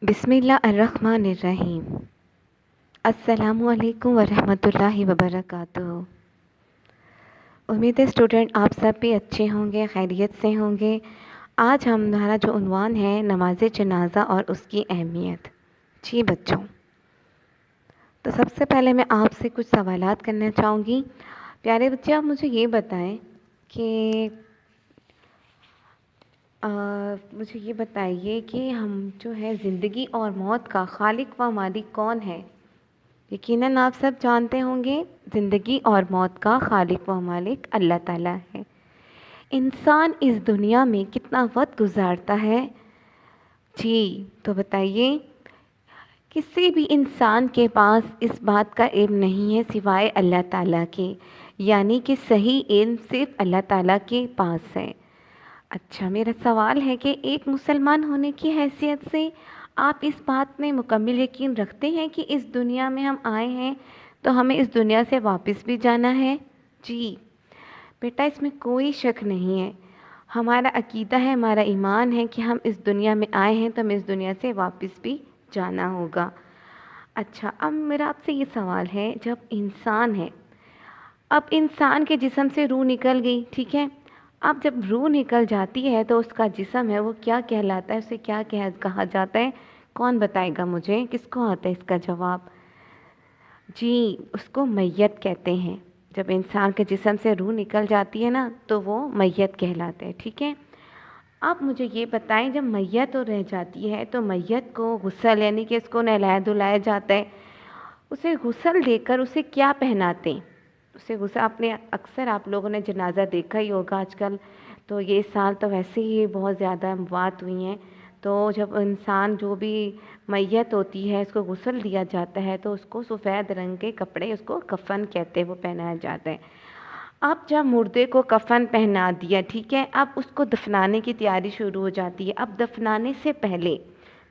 بسم اللہ الرحمن الرحیم۔ السلام علیکم ورحمۃ اللہ وبرکاتہ۔ امید ہے اسٹوڈنٹ آپ سب بھی اچھے ہوں گے، خیریت سے ہوں گے۔ آج ہمارا جو عنوان ہے نماز جنازہ اور اس کی اہمیت۔ جی بچوں، تو سب سے پہلے میں آپ سے کچھ سوالات کرنا چاہوں گی۔ پیارے بچے، آپ مجھے یہ بتائیں کہ مجھے یہ بتائیے کہ ہم جو ہے زندگی اور موت کا خالق و مالک کون ہے؟ یقیناً آپ سب جانتے ہوں گے، زندگی اور موت کا خالق و مالک اللہ تعالیٰ ہے۔ انسان اس دنیا میں کتنا وقت گزارتا ہے؟ جی تو بتائیے، کسی بھی انسان کے پاس اس بات کا علم نہیں ہے سوائے اللہ تعالیٰ کے، یعنی کہ صحیح علم صرف اللہ تعالیٰ کے پاس ہے۔ اچھا، میرا سوال ہے کہ ایک مسلمان ہونے کی حیثیت سے آپ اس بات میں مکمل یقین رکھتے ہیں کہ اس دنیا میں ہم آئے ہیں تو ہمیں اس دنیا سے واپس بھی جانا ہے؟ جی بیٹا، اس میں کوئی شک نہیں ہے۔ ہمارا عقیدہ ہے، ہمارا ایمان ہے کہ ہم اس دنیا میں آئے ہیں تو ہمیں اس دنیا سے واپس بھی جانا ہوگا۔ اچھا، اب میرا آپ سے یہ سوال ہے، جب انسان ہے، اب انسان کے جسم سے روح نکل گئی، ٹھیک ہے؟ اب جب روح نکل جاتی ہے تو اس کا جسم ہے وہ کیا کہلاتا ہے؟ اسے کیا کہا جاتا ہے؟ کون بتائے گا مجھے؟ کس کو آتا ہے اس کا جواب؟ جی، اس کو میت کہتے ہیں۔ جب انسان کے جسم سے روح نکل جاتی ہے نا تو وہ میت کہلاتے ہیں، ٹھیک ہے؟ اب مجھے یہ بتائیں، جب میت رہ جاتی ہے تو میت کو غسل، یعنی کہ اس کو نہلایا دھلایا جاتا ہے، اسے غسل دے کر اسے کیا پہناتے ہیں؟ اسے غسل، اکثر آپ لوگوں نے جنازہ دیکھا ہی ہوگا آج کل، تو یہ سال تو ویسے ہی بہت زیادہ اموات ہوئی ہیں، تو جب انسان جو بھی میت ہوتی ہے اس کو غسل دیا جاتا ہے تو اس کو سفید رنگ کے کپڑے، اس کو کفن کہتے ہیں، وہ پہنایا جاتا ہے۔ اب جب مردے کو کفن پہنا دیا، ٹھیک ہے، اب اس کو دفنانے کی تیاری شروع ہو جاتی ہے۔ اب دفنانے سے پہلے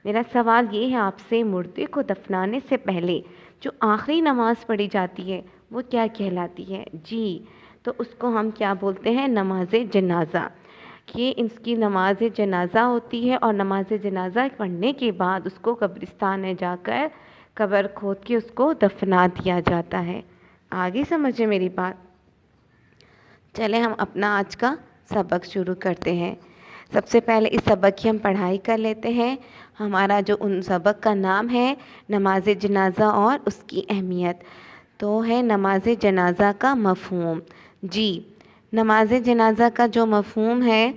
میرا سوال یہ ہے آپ سے، مردے کو دفنانے سے پہلے جو آخری نماز پڑھی جاتی ہے وہ کیا کہلاتی ہے؟ جی تو اس کو ہم کیا بولتے ہیں؟ نماز جنازہ۔ یہ اس کی نماز جنازہ ہوتی ہے، اور نماز جنازہ پڑھنے کے بعد اس کو قبرستان میں جا کر قبر کھود کے اس کو دفنا دیا جاتا ہے۔ آگے سمجھے میری بات؟ چلے ہم اپنا آج کا سبق شروع کرتے ہیں۔ سب سے پہلے اس سبق کی ہم پڑھائی کر لیتے ہیں۔ ہمارا جو ان سبق کا نام ہے نماز جنازہ اور اس کی اہمیت، تو ہے نماز جنازہ کا مفہوم۔ جی، نماز جنازہ کا جو مفہوم ہے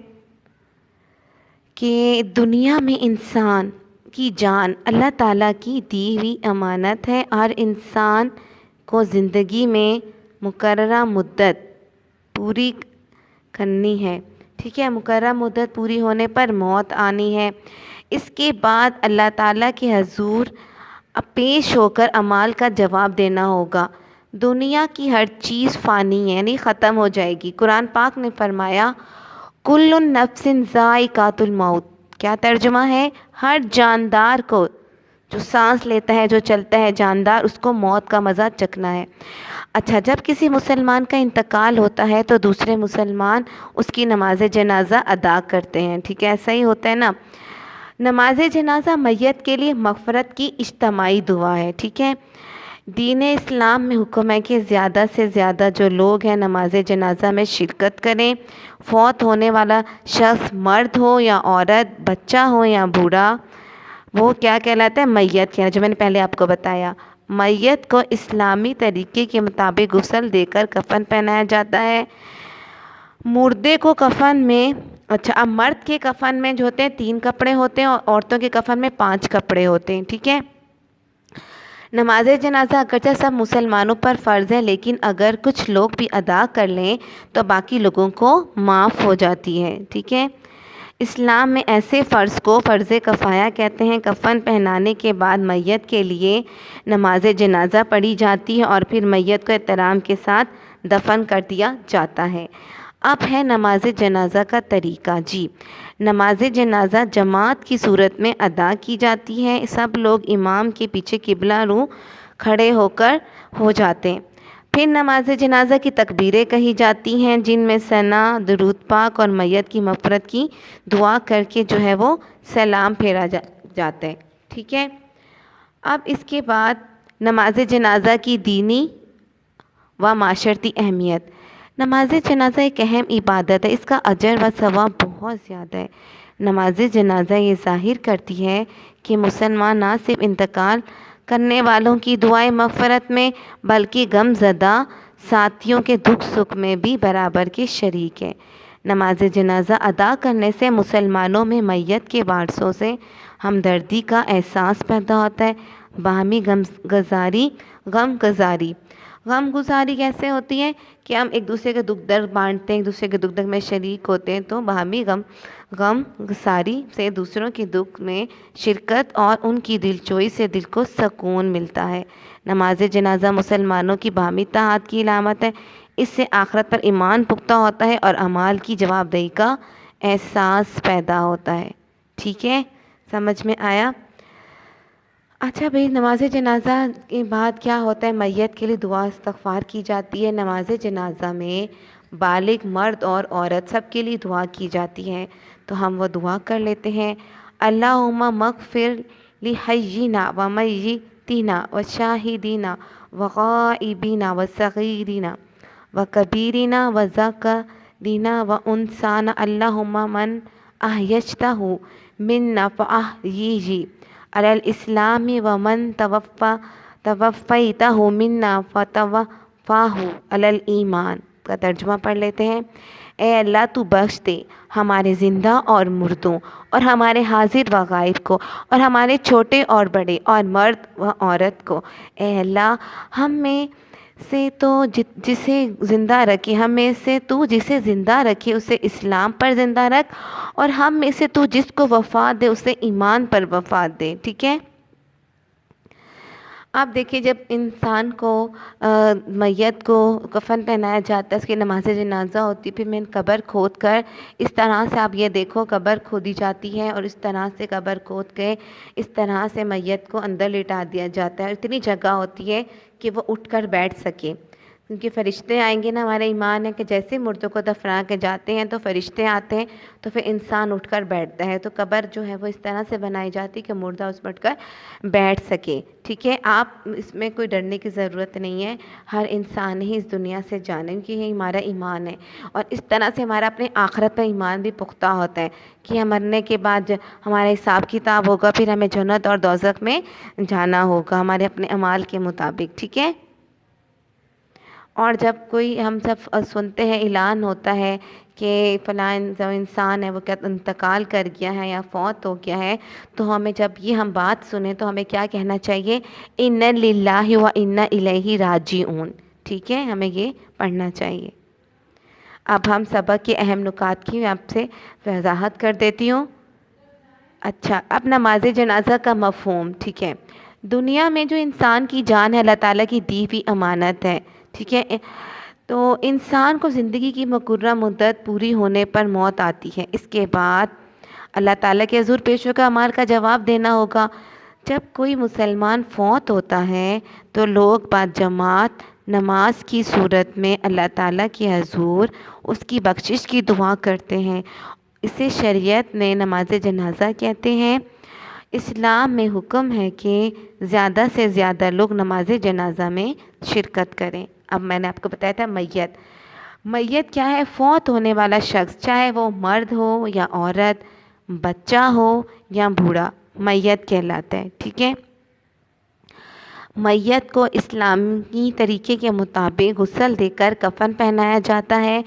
کہ دنیا میں انسان کی جان اللہ تعالیٰ کی دی ہوئی امانت ہے، اور انسان کو زندگی میں مقررہ مدت پوری کرنی ہے، ٹھیک ہے؟ مقررہ مدت پوری ہونے پر موت آنی ہے۔ اس کے بعد اللہ تعالیٰ کے حضور پیش ہو کر اعمال کا جواب دینا ہوگا۔ دنیا کی ہر چیز فانی ہے، یعنی ختم ہو جائے گی۔ قرآن پاک نے فرمایا کل نفس ذائقۃ الموت۔ کیا ترجمہ ہے؟ ہر جاندار کو، جو سانس لیتا ہے، جو چلتا ہے جاندار، اس کو موت کا مزہ چکھنا ہے۔ اچھا، جب کسی مسلمان کا انتقال ہوتا ہے تو دوسرے مسلمان اس کی نماز جنازہ ادا کرتے ہیں، ٹھیک ہے؟ ایسا ہی ہوتا ہے نا۔ نماز جنازہ میت کے لیے مغفرت کی اجتماعی دعا ہے، ٹھیک ہے؟ دین اسلام میں حکم ہے کہ زیادہ سے زیادہ جو لوگ ہیں نماز جنازہ میں شرکت کریں۔ فوت ہونے والا شخص مرد ہو یا عورت، بچہ ہو یا بوڑھا، وہ کیا کہلاتا ہے؟ میت کہلاتا ہے، جو میں نے پہلے آپ کو بتایا۔ میت کو اسلامی طریقے کے مطابق غسل دے کر کفن پہنایا جاتا ہے۔ مردے کو کفن میں، اچھا، اب مرد کے کفن میں جو ہوتے ہیں 3 کپڑے ہوتے ہیں، اور عورتوں کے کفن میں 5 کپڑے ہوتے ہیں، ٹھیک ہے؟ نماز جنازہ اگرچہ سب مسلمانوں پر فرض ہے، لیکن اگر کچھ لوگ بھی ادا کر لیں تو باقی لوگوں کو معاف ہو جاتی ہے، ٹھیک ہے؟ اسلام میں ایسے فرض کو فرض کفایہ کہتے ہیں۔ کفن پہنانے کے بعد میت کے لیے نماز جنازہ پڑھی جاتی ہے، اور پھر میت کو احترام کے ساتھ دفن کر دیا جاتا ہے۔ اب ہے نماز جنازہ کا طریقہ۔ جی، نماز جنازہ جماعت کی صورت میں ادا کی جاتی ہے۔ سب لوگ امام کے پیچھے قبلہ رو کھڑے ہو کر ہو جاتے ہیں۔ پھر نماز جنازہ کی تکبیریں کہی جاتی ہیں، جن میں ثنا، درود پاک اور میت کی مغفرت کی دعا کر کے جو ہے وہ سلام پھیرا جاتا ہے، ٹھیک ہے. اب اس کے بعد نماز جنازہ کی دینی و معاشرتی اہمیت. نماز جنازہ ایک اہم عبادت ہے. اس کا اجر و ثواب بہت زیادہ ہے. نماز جنازہ یہ ظاہر کرتی ہے کہ مسلمان نہ صرف انتقال کرنے والوں کی دعائیں مغفرت میں بلکہ غم زدہ ساتھیوں کے دکھ سکھ میں بھی برابر کے شریک ہے. نماز جنازہ ادا کرنے سے مسلمانوں میں میت کے وارثوں سے ہمدردی کا احساس پیدا ہوتا ہے. باہمی غم گزاری کیسے ہوتی ہے کہ ہم ایک دوسرے کے دکھ درد بانٹتے ہیں، ایک دوسرے کے دکھ درد میں شریک ہوتے ہیں. تو باہمی غم گساری سے دوسروں کے دکھ میں شرکت اور ان کی دلجوئی سے دل کو سکون ملتا ہے. نماز جنازہ مسلمانوں کی باہمی اتحاد کی علامت ہے. اس سے آخرت پر ایمان پختہ ہوتا ہے اور اعمال کی جوابدہی کا احساس پیدا ہوتا ہے. ٹھیک ہے، سمجھ میں آیا؟ اچھا بھئی، نماز جنازہ کے بعد کیا ہوتا ہے؟ میت کے لیے دعا استغفار کی جاتی ہے. نماز جنازہ میں بالغ مرد اور عورت سب کے لیے دعا کی جاتی ہے. تو ہم وہ دعا کر لیتے ہیں. اللہم مغفر لحینا و میتینا و شاہدینا و غائبینا و صغیرنا و کبیرنا و ذکرنا و انسانا اللہم من احیجتہ منا فاحییہ علی الاسلام و من توفیتہ منا فتوفاہ علی الایمان. کا ترجمہ پڑھ لیتے ہیں. اے اللہ، تو بخش دے ہمارے زندہ اور مردوں اور ہمارے حاضر و غائب کو اور ہمارے چھوٹے اور بڑے اور مرد و عورت کو. اے اللہ، ہم میں سے تو جسے زندہ رکھے جسے زندہ رکھے اسے اسلام پر زندہ رکھ، اور ہم میں سے تو جس کو وفات دے اسے ایمان پر وفات دے. ٹھیک ہے. آپ دیکھیں، جب انسان کو میت کو کفن پہنایا جاتا ہے، اس کی نماز جنازہ ہوتی ہے، پھر میں قبر کھود کر اس طرح سے آپ یہ دیکھو قبر کھودی جاتی ہے اور اس طرح سے قبر کھود کے اس طرح سے میت کو اندر لٹا دیا جاتا ہے. اتنی جگہ ہوتی ہے کہ وہ اٹھ کر بیٹھ سکے، کیونکہ فرشتے آئیں گے نا. ہمارا ایمان ہے کہ جیسے مردوں کو دفنا کے جاتے ہیں تو فرشتے آتے ہیں تو پھر انسان اٹھ کر بیٹھتا ہے. تو قبر جو ہے وہ اس طرح سے بنائی جاتی ہے کہ مردہ اس پر اٹھ کر بیٹھ سکے. ٹھیک ہے. آپ اس میں کوئی ڈرنے کی ضرورت نہیں ہے. ہر انسان ہی اس دنیا سے جانے کہ یہ ہمارا ایمان ہے، اور اس طرح سے ہمارا اپنے آخرت پر ایمان بھی پختہ ہوتا ہے کہ ہم مرنے کے بعد ہمارا حساب کتاب ہوگا، پھر ہمیں جنت اور دوزخ میں جانا ہوگا ہمارے اپنے اعمال کے مطابق. ٹھیک ہے. اور جب کوئی ہم سب سنتے ہیں اعلان ہوتا ہے کہ فلاں جو انسان ہے وہ کیا انتقال کر گیا ہے یا فوت ہو گیا ہے، تو ہمیں جب یہ ہم بات سنیں تو ہمیں کیا کہنا چاہیے؟ اِنَّ لِلَّهِ وَإِنَّ إِلَيْهِ راجعون. ٹھیک ہے، ہمیں یہ پڑھنا چاہیے. اب ہم سبق کے اہم نکات کی آپ سے وضاحت کر دیتی ہوں. اچھا، اب نماز جنازہ کا مفہوم. ٹھیک ہے. دنیا میں جو انسان کی جان ہے اللہ تعالیٰ کی دی ہوئی امانت ہے. ٹھیک ہے. تو انسان کو زندگی کی مقررہ مدت پوری ہونے پر موت آتی ہے. اس کے بعد اللہ تعالیٰ کے حضور پیش ہو کر اعمال کا جواب دینا ہوگا. جب کوئی مسلمان فوت ہوتا ہے تو لوگ بعد جماعت نماز کی صورت میں اللہ تعالیٰ کے حضور اس کی بخشش کی دعا کرتے ہیں. اسے شریعت نے نماز جنازہ کہتے ہیں. اسلام میں حکم ہے کہ زیادہ سے زیادہ لوگ نماز جنازہ میں شرکت کریں. اب میں نے آپ کو بتایا تھا میت کیا ہے؟ فوت ہونے والا شخص، چاہے وہ مرد ہو یا عورت، بچہ ہو یا بوڑھا، میت کہلاتا ہے. ٹھیک ہے. میت کو اسلامی طریقے کے مطابق غسل دے کر کفن پہنایا جاتا ہے.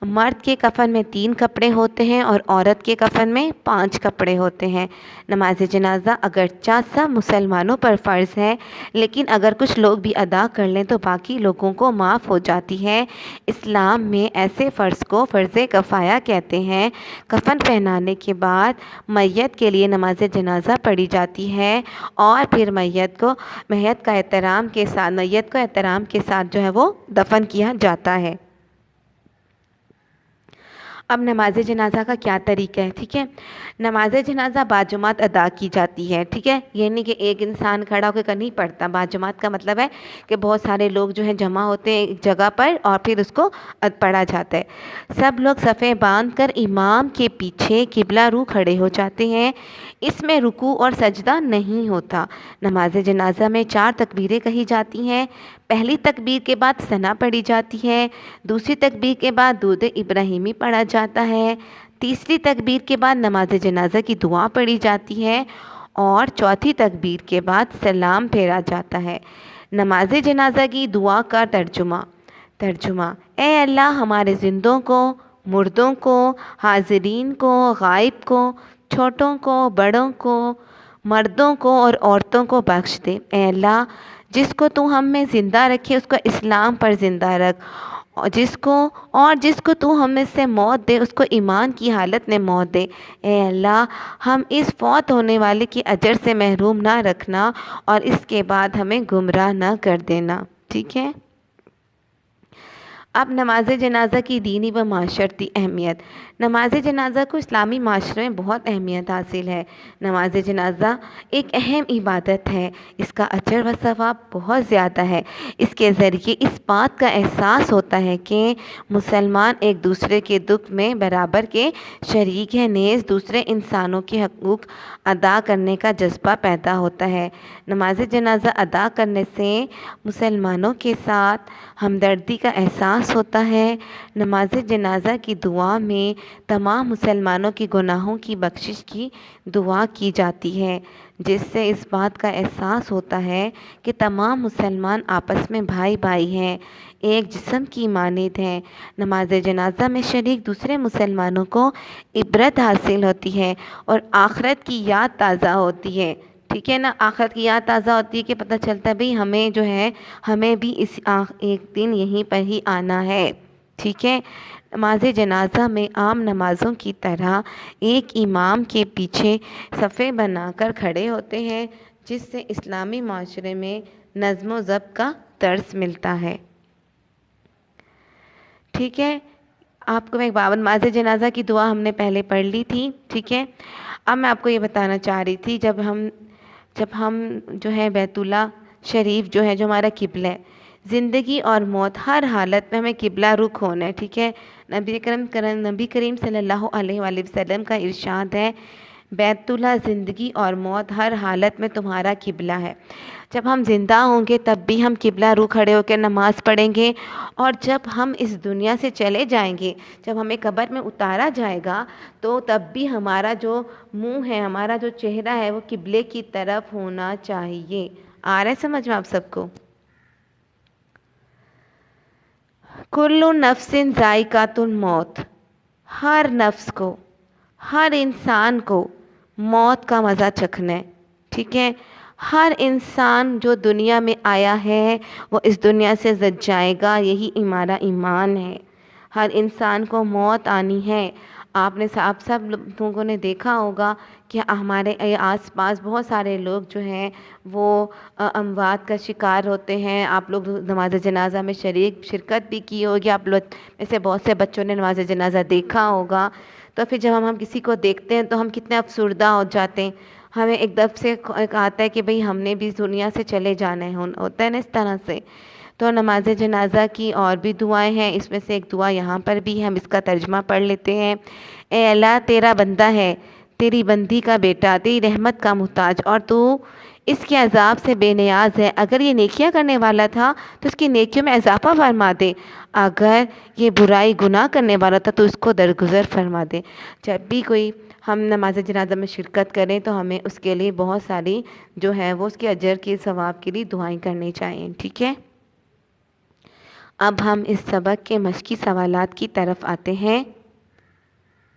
مرد کے کفن میں 3 کپڑے ہوتے ہیں اور عورت کے کفن میں 5 کپڑے ہوتے ہیں. نماز جنازہ اگرچہ سب مسلمانوں پر فرض ہے، لیکن اگر کچھ لوگ بھی ادا کر لیں تو باقی لوگوں کو معاف ہو جاتی ہے. اسلام میں ایسے فرض کو فرض کفایہ کہتے ہیں. کفن پہنانے کے بعد میت کے لیے نماز جنازہ پڑھی جاتی ہے اور پھر میت کو احترام کے ساتھ جو ہے وہ دفن کیا جاتا ہے. اب نماز جنازہ کا کیا طریقہ ہے، ٹھیک ہے۔ نماز جنازہ باجماعت ادا کی جاتی ہے، ٹھیک ہے، یہ نہیں کہ ایک انسان کھڑا ہو کے نہیں پڑھتا۔ باجماعت کا مطلب ہے کہ بہت سارے لوگ جو ہیں جمع ہوتے ہیں ایک جگہ پر اور پھر اس کو پڑھا جاتا ہے۔ سب لوگ صفیں باندھ کر امام کے پیچھے قبلہ رو کھڑے ہو جاتے ہیں۔ اس میں رکوع اور سجدہ نہیں ہوتا۔ نماز جنازہ میں 4 تکبیریں کہی جاتی ہیں۔ پہلی تکبیر کے بعد ثنا پڑھی جاتی ہے، دوسری تکبیر کے بعد درود ابراہیمی پڑھا جاتا ہے، تیسری تکبیر کے بعد نماز جنازہ کی دعا پڑھی جاتی ہے اور چوتھی تکبیر کے بعد سلام پھیرا جاتا ہے۔ نماز جنازہ کی دعا کا ترجمہ: اے اللہ، ہمارے زندوں کو، مردوں کو، حاضرین کو، غائب کو، چھوٹوں کو، بڑوں کو، مردوں کو اور عورتوں کو بخش دے۔ اے اللہ، جس کو تو ہم میں زندہ رکھے اس کو اسلام پر زندہ رکھ، اور جس کو تو ہم میں سے موت دے اس کو ایمان کی حالت میں موت دے۔ اے اللہ، ہم اس فوت ہونے والے کی اجر سے محروم نہ رکھنا اور اس کے بعد ہمیں گمراہ نہ کر دینا، ٹھیک ہے۔ اب نماز جنازہ کی دینی و معاشرتی اہمیت۔ نماز جنازہ کو اسلامی معاشرے میں بہت اہمیت حاصل ہے۔ نماز جنازہ ایک اہم عبادت ہے، اس کا اجر و ثواب بہت زیادہ ہے۔ اس کے ذریعے اس بات کا احساس ہوتا ہے کہ مسلمان ایک دوسرے کے دکھ میں برابر کے شریک ہیں، نیز دوسرے انسانوں کے حقوق ادا کرنے کا جذبہ پیدا ہوتا ہے۔ نماز جنازہ ادا کرنے سے مسلمانوں کے ساتھ ہمدردی کا احساس ہوتا ہے۔ نماز جنازہ کی دعا میں تمام مسلمانوں کی گناہوں کی بخشش کی دعا کی جاتی ہے، جس سے اس بات کا احساس ہوتا ہے کہ تمام مسلمان آپس میں بھائی بھائی ہیں، ایک جسم کی مانند ہیں۔ نماز جنازہ میں شریک دوسرے مسلمانوں کو عبرت حاصل ہوتی ہے اور آخرت کی یاد تازہ ہوتی ہے، ٹھیک ہے نا۔ آخرت کی یاد تازہ ہوتی ہے کہ پتہ چلتا ہے بھئی ہمیں جو ہے ہمیں بھی اس ایک دن یہیں پر ہی آنا ہے، ٹھیک ہے۔ نماز جنازہ میں عام نمازوں کی طرح ایک امام کے پیچھے صفیں بنا کر کھڑے ہوتے ہیں، جس سے اسلامی معاشرے میں نظم و ضبط کا درس ملتا ہے، ٹھیک ہے۔ آپ کو میں نماز جنازہ کی دعا ہم نے پہلے پڑھ لی تھی، ٹھیک ہے۔ اب میں آپ کو یہ بتانا چاہ رہی تھی، جب ہم جو ہے بیت اللہ شریف جو ہے جو ہمارا قبلہ ہے، زندگی اور موت ہر حالت میں ہمیں قبلہ رخ ہونا ہے، ٹھیک ہے۔ نبی کریم صلی اللہ علیہ وآلہ وسلم کا ارشاد ہے، بیت اللہ زندگی اور موت ہر حالت میں تمہارا قبلہ ہے۔ جب ہم زندہ ہوں گے تب بھی ہم قبلہ رو کھڑے ہو کے نماز پڑھیں گے، اور جب ہم اس دنیا سے چلے جائیں گے، جب ہمیں قبر میں اتارا جائے گا تو تب بھی ہمارا جو منہ ہے، ہمارا جو چہرہ ہے وہ قبلے کی طرف ہونا چاہیے۔ آ رہا ہے سمجھ میں آپ سب کو؟ کل نفس ذائقۃ الموت، ہر نفس کو، ہر انسان کو موت کا مزہ چکھنا ہے، ٹھیک ہے۔ ہر انسان جو دنیا میں آیا ہے وہ اس دنیا سے زج جائے گا، یہی ہمارا ایمان ہے۔ ہر انسان کو موت آنی ہے۔ آپ سب لوگوں نے دیکھا ہوگا کہ ہمارے آس پاس بہت سارے لوگ جو ہیں وہ اموات کا شکار ہوتے ہیں۔ آپ لوگ نماز جنازہ میں شرکت بھی کی ہوگی، آپ لوگ میں سے بہت سے بچوں نے نماز جنازہ دیکھا ہوگا۔ تو پھر جب ہم کسی کو دیکھتے ہیں تو ہم کتنے افسردہ ہو جاتے ہیں، ہمیں ایک دم سے آتا ہے کہ بھئی ہم نے بھی دنیا سے چلے جانا ہے، ہوتا ہے نا اس طرح سے۔ تو نماز جنازہ کی اور بھی دعائیں ہیں، اس میں سے ایک دعا یہاں پر بھی ہے، ہم اس کا ترجمہ پڑھ لیتے ہیں۔ اے اللہ، تیرا بندہ ہے، تیری بندی کا بیٹا، تیری رحمت کا محتاج، اور تو اس کے عذاب سے بے نیاز ہے۔ اگر یہ نیکیاں کرنے والا تھا تو اس کی نیکیوں میں اضافہ فرما دے، اگر یہ برائی گناہ کرنے والا تھا تو اس کو درگزر فرما دے۔ جب بھی کوئی ہم نماز جنازہ میں شرکت کریں تو ہمیں اس کے لیے بہت ساری جو ہے وہ اس کے اجر کے ثواب کے لیے دعائیں کرنی چاہیے، ٹھیک ہے۔ اب ہم اس سبق کے مشقی سوالات کی طرف آتے ہیں۔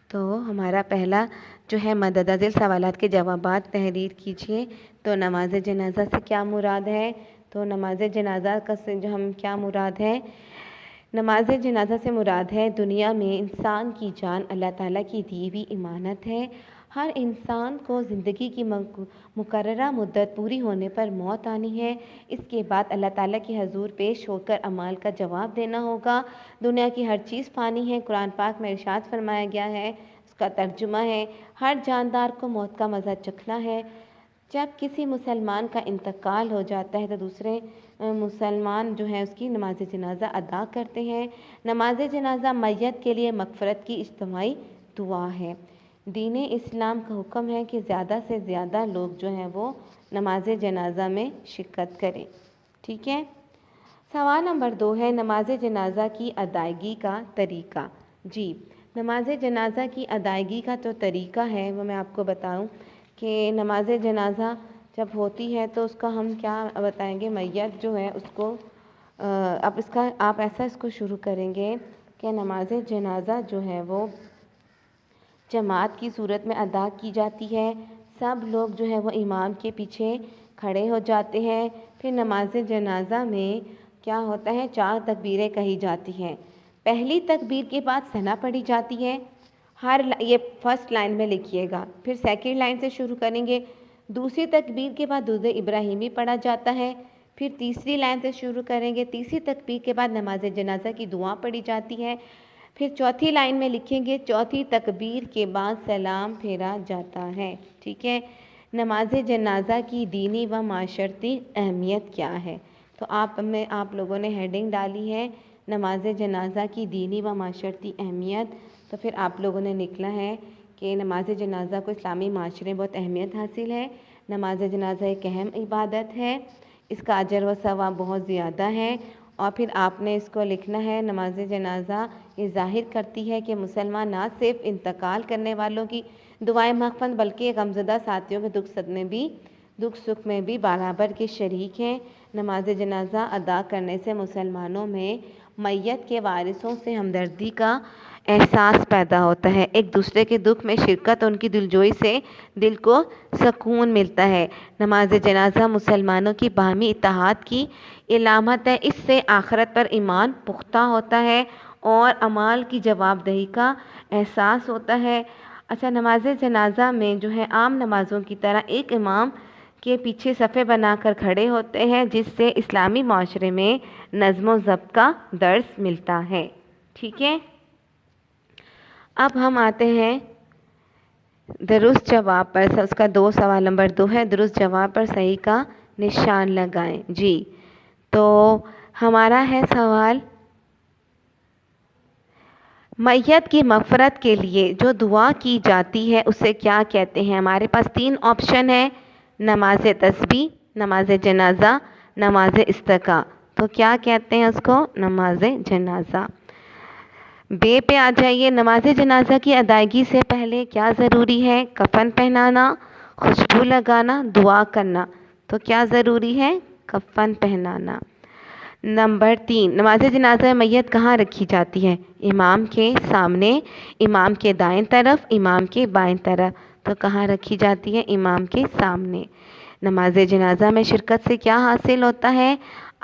تو ہمارا پہلا جو ہے مددہ ذیل سوالات کے جوابات تحریر کیجیے۔ تو نماز جنازہ سے کیا مراد ہے؟ تو نماز جنازہ کا سے جو ہم کیا مراد ہے؟ نماز جنازہ سے مراد ہے دنیا میں انسان کی جان اللہ تعالیٰ کی دی ہوئی امانت ہے۔ ہر انسان کو زندگی کی مقررہ مدت پوری ہونے پر موت آنی ہے. اس کے بعد اللہ تعالیٰ کے حضور پیش ہو کر اعمال کا جواب دینا ہوگا. دنیا کی ہر چیز فانی ہے. قرآن پاک میں ارشاد فرمایا گیا ہے، اس کا ترجمہ ہے، ہر جاندار کو موت کا مزہ چکھنا ہے. جب کسی مسلمان کا انتقال ہو جاتا ہے تو دوسرے مسلمان جو ہے اس کی نماز جنازہ ادا کرتے ہیں. نماز جنازہ میت کے لیے مغفرت کی اجتماعی دعا ہے. دین اسلام کا حکم ہے کہ زیادہ سے زیادہ لوگ جو ہیں وہ نماز جنازہ میں شرکت کریں. ٹھیک ہے. سوال نمبر 2 ہے نماز جنازہ کی ادائیگی کا طریقہ. جی، نماز جنازہ کی ادائیگی کا جو طریقہ ہے وہ میں آپ کو بتاؤں کہ نماز جنازہ جب ہوتی ہے تو اس کا ہم کیا بتائیں گے. میت جو ہے اس کو آپ ایسا اس کو شروع کریں گے کہ نماز جنازہ جو ہے وہ جماعت کی صورت میں ادا کی جاتی ہے. سب لوگ جو ہے وہ امام کے پیچھے کھڑے ہو جاتے ہیں. پھر نماز جنازہ میں کیا ہوتا ہے، 4 تکبیریں کہی جاتی ہیں. پہلی تکبیر کے بعد ثنا پڑھی جاتی ہے. یہ فرسٹ لائن میں لکھیے گا. پھر سیکنڈ لائن سے شروع کریں گے. دوسری تکبیر کے بعد درود ابراہیمی پڑھا جاتا ہے. پھر تیسری لائن سے شروع کریں گے. تیسری تکبیر کے بعد نماز جنازہ کی دعا پڑھی جاتی ہے. پھر چوتھی لائن میں لکھیں گے چوتھی تکبیر کے بعد سلام پھیرا جاتا ہے. ٹھیک ہے. نماز جنازہ کی دینی و معاشرتی اہمیت کیا ہے؟ تو آپ لوگوں نے ہیڈنگ ڈالی ہے نماز جنازہ کی دینی و معاشرتی اہمیت. تو پھر آپ لوگوں نے نکلا ہے کہ نماز جنازہ کو اسلامی معاشرے میں بہت اہمیت حاصل ہے. نماز جنازہ ایک اہم عبادت ہے. اس کا اجر و ثواب بہت زیادہ ہے. اور پھر آپ نے اس کو لکھنا ہے نماز جنازہ یہ ظاہر کرتی ہے کہ مسلمان نہ صرف انتقال کرنے والوں کی دعائیں مغفرت بلکہ غمزدہ ساتھیوں کے دکھ سکھ میں بھی برابر کے شریک ہیں. نماز جنازہ ادا کرنے سے مسلمانوں میں میت کے وارثوں سے ہمدردی کا احساس پیدا ہوتا ہے. ایک دوسرے کے دکھ میں شرکت اور ان کی دلجوئی سے دل کو سکون ملتا ہے. نماز جنازہ مسلمانوں کی باہمی اتحاد کی علامت ہے. اس سے آخرت پر ایمان پختہ ہوتا ہے اور اعمال کی جواب دہی کا احساس ہوتا ہے. اچھا، نماز جنازہ میں جو ہے عام نمازوں کی طرح ایک امام کے پیچھے صفیں بنا کر کھڑے ہوتے ہیں جس سے اسلامی معاشرے میں نظم و ضبط کا درس ملتا ہے. ٹھیک ہے. اب ہم آتے ہیں درست جواب پر. اس کا سوال نمبر 2 ہے درست جواب پر صحیح کا نشان لگائیں. جی، تو ہمارا ہے سوال میت کی مغفرت کے لیے جو دعا کی جاتی ہے اسے کیا کہتے ہیں؟ ہمارے پاس 3 آپشن ہے، نماز تسبیح، نماز جنازہ، نماز استسقاء. تو کیا کہتے ہیں اس کو؟ نماز جنازہ. بے پہ آ جائیے. نماز جنازہ کی ادائیگی سے پہلے کیا ضروری ہے؟ کفن پہنانا، خوشبو لگانا، دعا کرنا. تو کیا ضروری ہے؟ کفن پہنانا. نمبر 3، نماز جنازہ میں میت کہاں رکھی جاتی ہے؟ امام کے سامنے، امام کے دائیں طرف، امام کے بائیں طرف. تو کہاں رکھی جاتی ہے؟ امام کے سامنے. نماز جنازہ میں شرکت سے کیا حاصل ہوتا ہے؟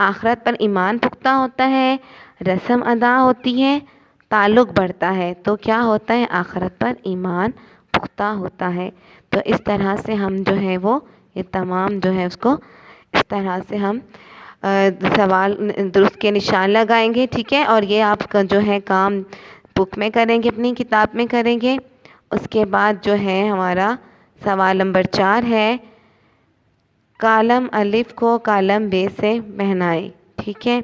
آخرت پر ایمان پختہ ہوتا ہے، رسم ادا ہوتی ہے، تعلق بڑھتا ہے. تو کیا ہوتا ہے؟ آخرت پر ایمان پختہ ہوتا ہے. تو اس طرح سے ہم جو ہے وہ یہ تمام جو ہے اس کو اس طرح سے ہم سوال درست کے نشان لگائیں گے. ٹھیک ہے. اور یہ آپ کا جو ہے کام بک میں کریں گے، اپنی کتاب میں کریں گے. اس کے بعد جو ہے ہمارا سوال نمبر 4 ہے کالم الف کو کالم بے سے پہنائیں. ٹھیک ہے.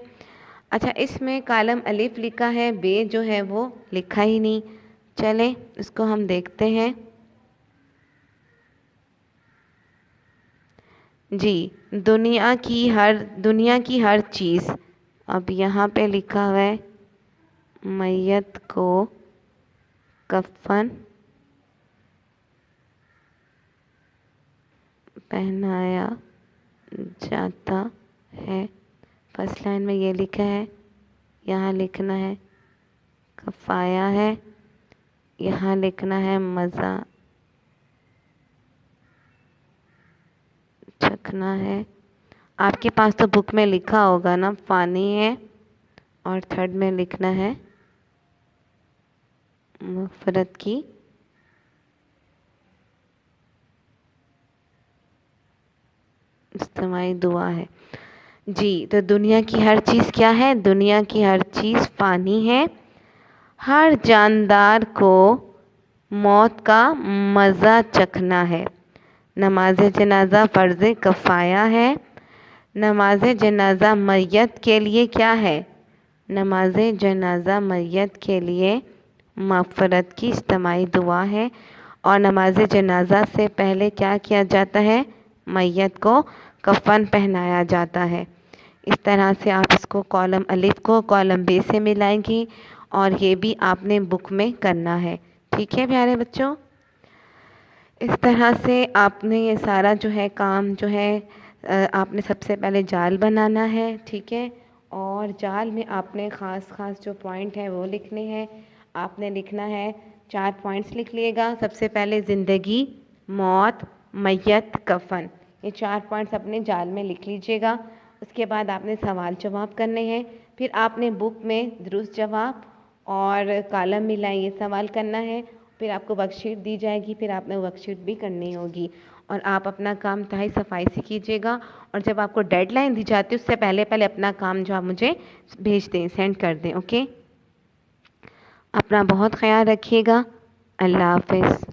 اچھا، اس میں کالم الف لکھا ہے، بے جو ہے وہ لکھا ہی نہیں. چلیں اس کو ہم دیکھتے ہیں. جی، دنیا کی ہر چیز. اب یہاں پہ لکھا ہوا ہے میت کو کفن پہنایا جاتا ہے. فرسٹ لائن میں یہ لکھا ہے، یہاں لکھنا ہے کفایا ہے، یہاں لکھنا ہے مزہ چکھنا ہے. آپ کے پاس تو بک میں لکھا ہوگا نا فانی ہے. اور 3rd میں لکھنا ہے مغفرت کی اجتماعی دعا ہے جی. تو دنیا کی ہر چیز کیا ہے؟ دنیا کی ہر چیز فانی ہے. ہر جاندار کو موت کا مزہ چکھنا ہے. نماز جنازہ فرض کفایہ ہے. نماز جنازہ میت کے لیے کیا ہے؟ نماز جنازہ میت کے لیے مغفرت کی اجتماعی دعا ہے. اور نماز جنازہ سے پہلے کیا کیا جاتا ہے؟ میت کو کفن پہنایا جاتا ہے. اس طرح سے آپ اس کو کالم الف کو کالم ب سے ملائیں گی اور یہ بھی آپ نے بک میں کرنا ہے. ٹھیک ہے پیارے بچوں؟ اس طرح سے آپ نے یہ سارا جو ہے کام جو ہے آپ نے سب سے پہلے جال بنانا ہے. ٹھیک ہے؟ اور جال میں آپ نے خاص جو پوائنٹ ہے وہ لکھنے ہیں. آپ نے لکھنا ہے 4 پوائنٹس لکھ لیے گا. سب سے پہلے زندگی، موت، میت، کفن، یہ 4 پوائنٹس اپنے جال میں لکھ لیجئے گا. اس کے بعد آپ نے سوال جواب کرنے ہیں. پھر آپ نے بک میں درست جواب اور کالم ملائیں یہ سوال کرنا ہے. پھر آپ کو ورک شیٹ دی جائے گی. پھر آپ نے ورک شیٹ بھی کرنی ہوگی. اور آپ اپنا کام انتہائی صفائی سے کیجیے گا. اور جب آپ کو ڈیڈ لائن دی جاتی ہے اس سے پہلے اپنا کام جو آپ مجھے بھیج دیں، سینڈ کر دیں. اوکے؟ اپنا بہت خیال رکھیے گا. اللہ حافظ.